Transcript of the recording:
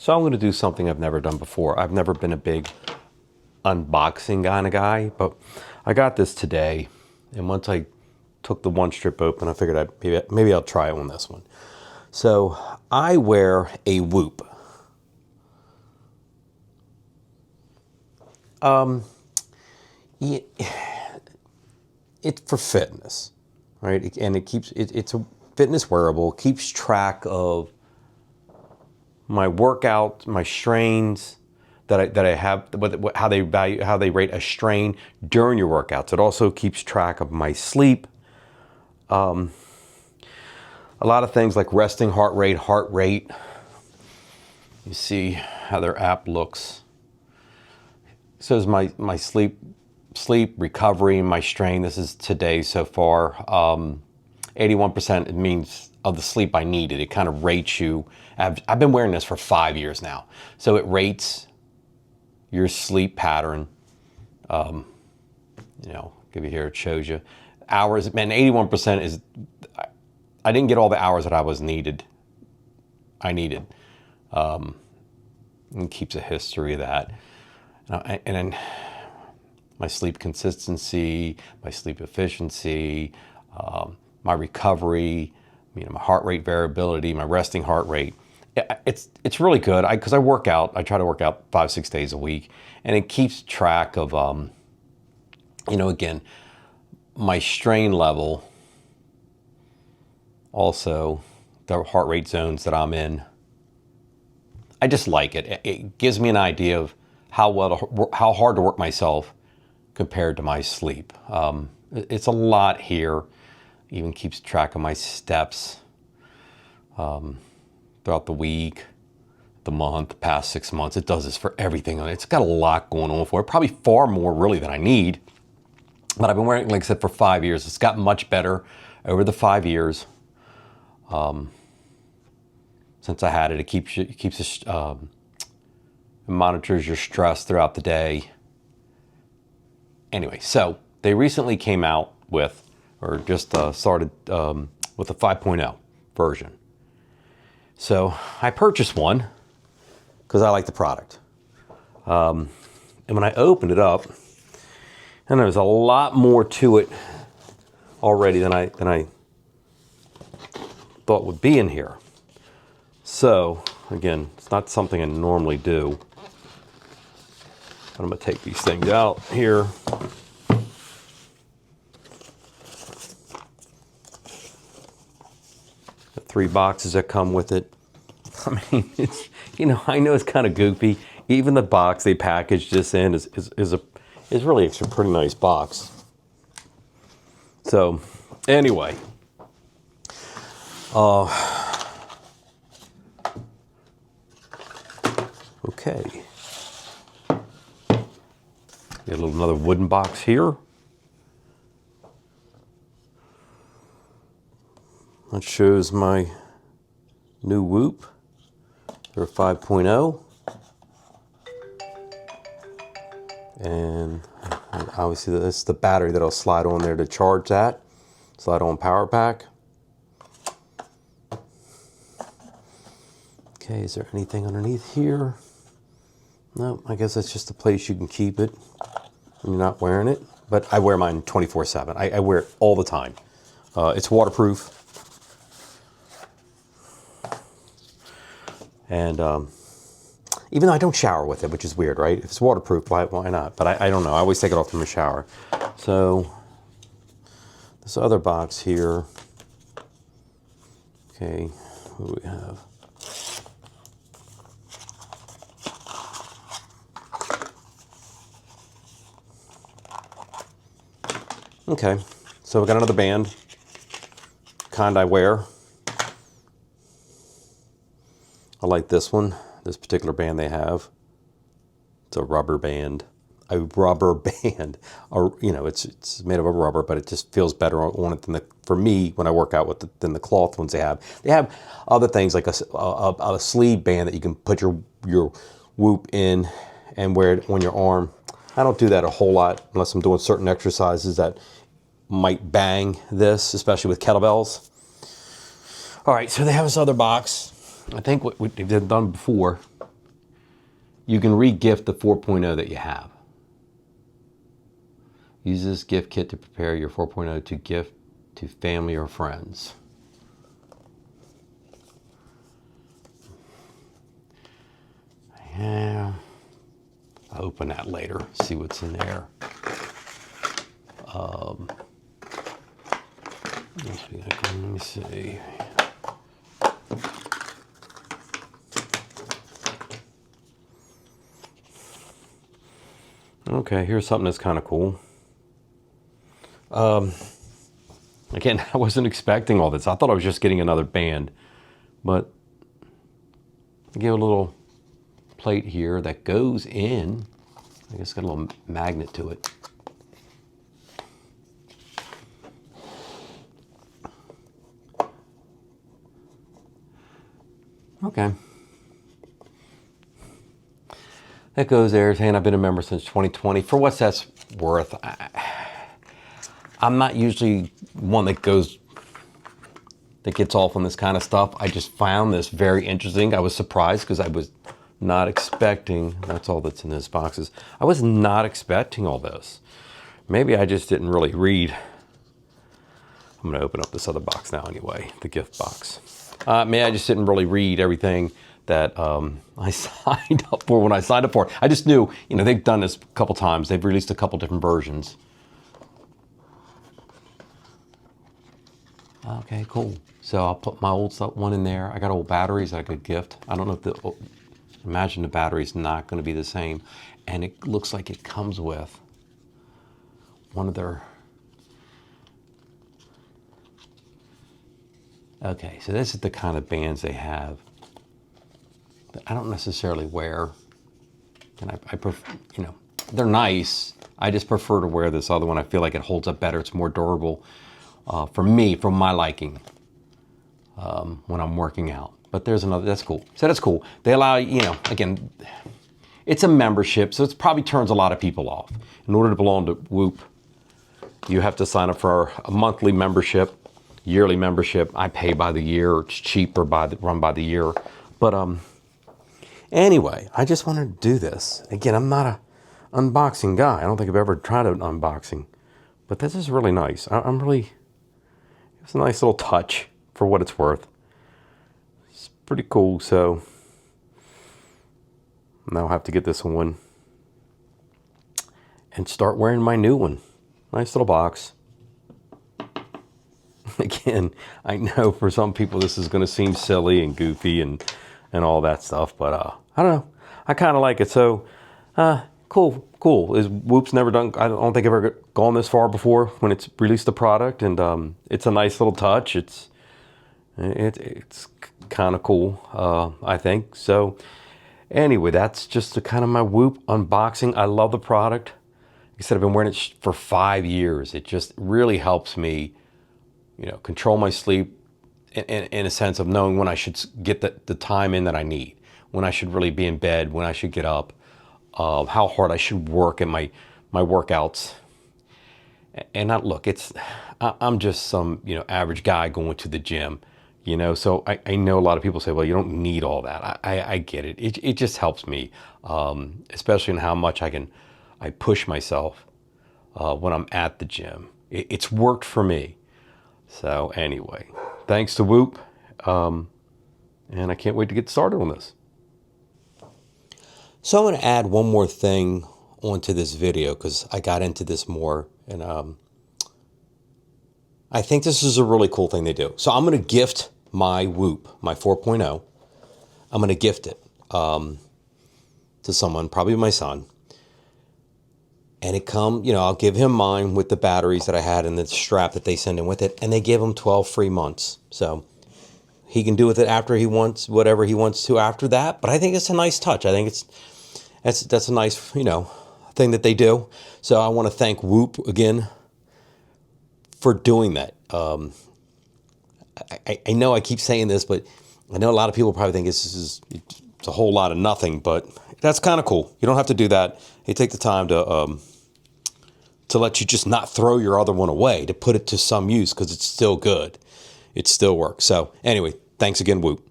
So I'm going to do something I've never done before. I've never been a big unboxing kind of guy, but I got this today, and once I took the one strip open, I figured maybe I'll try it on this one. So I wear a Whoop. It's for fitness, right? And it's a fitness wearable. It keeps track of my workout, my strains that I have, how they rate a strain during your workouts. It also keeps track of my sleep. A lot of things like resting heart rate. You see how their app looks. It says my sleep recovery, my strain. This is today so far. 81% it means of the sleep I needed. It kind of rates you. I've been wearing this for 5 years now. So it rates your sleep pattern. Give you here, it shows you hours. Man, 81% is, I didn't get all the hours that I needed. And keeps a history of that. And then my sleep consistency, my sleep efficiency, my recovery, my heart rate variability, my resting heart rate. It's really good because I work out. I try to work out 5-6 days a week, and it keeps track of, again, my strain level. Also, the heart rate zones that I'm in. I just like it. It gives me an idea of how hard to work myself compared to my sleep. It's a lot here. Even keeps track of my steps throughout the week, the month, the past 6 months. It does this for everything. It's got a lot going on for it. Probably far more really than I need. But I've been wearing it, like I said, for 5 years. It's gotten much better over the 5 years. Since I had it, it monitors your stress throughout the day. Anyway, so they recently came out with, or just started with a 5.0 version. So I purchased one because I like the product. And when I opened it up, and there's a lot more to it already than I thought would be in here. So again, it's not something I normally do. I'm going to take these things out here. The 3 boxes that come with it. I mean, it's, I know it's kind of goofy. Even the box they packaged this in is really a pretty nice box. So anyway, okay. Got another wooden box here. That shows my new Whoop. They're 5.0. And obviously this is the battery that'll slide on there to charge that. Slide on power pack. Okay, is there anything underneath here? No, I guess that's just a place you can keep it when you're not wearing it. But I wear mine 24/7. I wear it all the time. It's waterproof. And even though I don't shower with it, which is weird, right? If it's waterproof, why not? But I don't know. I always take it off from the shower. So this other box here. Okay, what do we have? Okay, so we got another band, kind I wear. I like this one, this particular band they have. It's a rubber band. A rubber band. It's made of a rubber, but it just feels better on it than for me when I work out than the cloth ones they have. They have other things like a sleeve band that you can put your Whoop in and wear it on your arm. I don't do that a whole lot unless I'm doing certain exercises that might bang this, especially with kettlebells. All right, so they have this other box. I think what they've done before you can re-gift the 4.0 that you have. Use this gift kit to prepare your 4.0 to gift to family or friends. Yeah, I'll open that later, see what's in there. Let me see. Okay, here's something that's kind of cool. Again, I wasn't expecting all this. I thought I was just getting another band, but I give a little plate here that goes in. I guess it's got a little magnet to it. Okay. That goes there saying I've been a member since 2020. For what's that's worth, I'm not usually one that gets off on this kind of stuff. I just found this very interesting. I was surprised because I was not expecting, that's all that's in this boxes. I was not expecting all this. Maybe I just didn't really read. I'm gonna open up this other box now anyway, the gift box. Maybe I just didn't really read everything that I signed up for when I signed up for it. I just knew, you know, they've done this a couple times. They've released a couple different versions. Okay, cool. So I'll put my old one in there. I got old batteries that I could gift. I don't know if imagine the battery's not going to be the same. And it looks like it comes with one of their, okay, so this is the kind of bands they have that I don't necessarily wear. And I prefer, you know, they're nice. I just prefer to wear this other one. I feel like it holds up better. It's more durable for me, for my liking, when I'm working out. But there's another, that's cool. So that's cool. They allow, you know, again, it's a membership, so it probably turns a lot of people off. In order to belong to Whoop, you have to sign up for a monthly membership, yearly membership. I pay by the year. It's cheaper run by the year. But anyway, I just wanted to do this. Again, I'm not an unboxing guy. I don't think I've ever tried an unboxing. But this is really nice. I'm really, it's a nice little touch for what it's worth. It's pretty cool. So now I'll have to get this one and start wearing my new one. Nice little box. Again, I know for some people this is going to seem silly and goofy and all that stuff, but I don't know. I kind of like it. So cool. Is Whoop's never done, I don't think I've ever gone this far before when it's released the product, and it's a nice little touch. It's kind of cool, I think. So anyway, that's just kind of my Whoop unboxing. I love the product. Like I said, I've been wearing it for 5 years. It just really helps me, you know, control my sleep in a sense of knowing when I should get the time in that I need, when I should really be in bed, when I should get up, how hard I should work at my workouts. And look, I'm just some, you know, average guy going to the gym, you know, so I know a lot of people say, well, you don't need all that. I get it. It just helps me, especially in how much I push myself when I'm at the gym. It's worked for me. So anyway, thanks to Whoop, and I can't wait to get started on this. So I'm going to add one more thing onto this video because I got into this more, and I think this is a really cool thing they do. So I'm going to gift my Whoop, my 4.0. I'm going to gift it to someone, probably my son. And you know, I'll give him mine with the batteries that I had and the strap that they send in with it. And they give him 12 free months. So he can do with it after he wants, whatever he wants to after that. But I think it's a nice touch. I think that's a nice, you know, thing that they do. So I want to thank Whoop again for doing that. I know I keep saying this, but I know a lot of people probably think it's a whole lot of nothing, but that's kind of cool. You don't have to do that. They take the time to let you just not throw your other one away, to put it to some use because it's still good. It still works. So anyway, thanks again, Whoop.